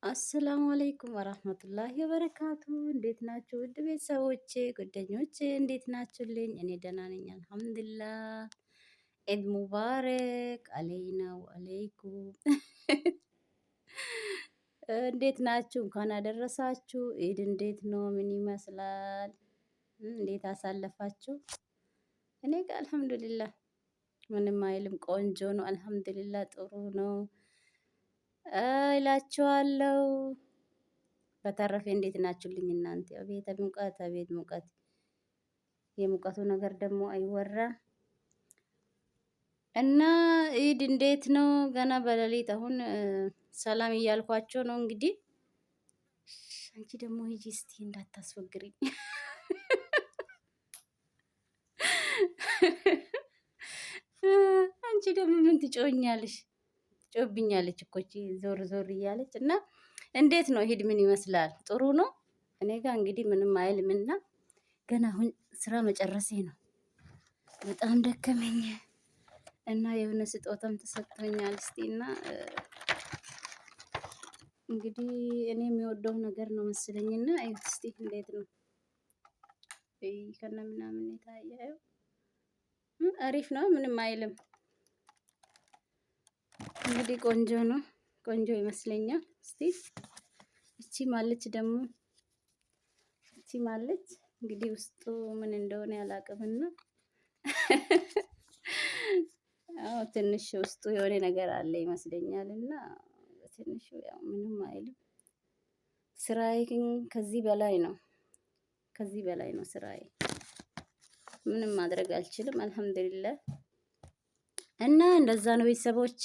አሰላሙ አለይኩም ወራህመቱላሂ ወበረካቱ። እንዴት ናችሁ ውድ ቤተሰቦቼ ጓደኞቼ፣ እንዴት ናችሁልኝ? እኔ ደህና ነኝ አልሐምዱሊላህ። ኢድ ሙባረክ አለይና ወአለይኩም። እንዴት ናችሁ? እንኳን አደረሳችሁ። ኢድ እንዴት ነው? ምን ይመስላል? እንዴት አሳለፋችሁ? እኔ ጋር አልሐምዱሊላህ ምንም አይልም፣ ቆንጆ ነው አልሐምዱሊላህ፣ ጥሩ ነው እላችኋለሁ። በተረፈ እንዴት ናችሁልኝ እናንተ? አቤት ሙቀት፣ አቤት ሙቀት። የሙቀቱ ነገር ደግሞ አይወራም። እና ኢድ እንዴት ነው? ገና በሌሊት አሁን ሰላም እያልኳቸው ነው። እንግዲህ አንቺ ደግሞ ሂጂ እስቲ እንዳታስወግሪኝ። አንቺ ደግሞ ምን ትጮኛለሽ? ጮብኛለች እኮ እቺ ዞር ዞር እያለች። እና እንዴት ነው ኢድ ምን ይመስላል? ጥሩ ነው። እኔ ጋር እንግዲህ ምንም አይልምና ገና አሁን ስራ መጨረሴ ነው። በጣም ደከመኝ እና የሆነ ስጦታም ተሰጥቶኛል። እስቲና እንግዲህ እኔ የሚወደው ነገር ነው መስለኝና አዩት እስቲ እንዴት ነው ከነ ምናምን የታየው። አሪፍ ነው፣ ምንም አይልም። እንግዲህ ቆንጆ ነው፣ ቆንጆ ይመስለኛል። እስቲ እቺ ማለች ደግሞ እቺ ማለች እንግዲህ ውስጡ ምን እንደሆነ ያላቅምና አዎ ትንሽ ውስጡ የሆነ ነገር አለ ይመስለኛል። እና ትንሽ ያው ምንም አይልም። ስራዬ ግን ከዚህ በላይ ነው፣ ከዚህ በላይ ነው ስራዬ። ምንም ማድረግ አልችልም አልሐምዱሊላህ። እና እንደዛ ነው ቤተሰቦች።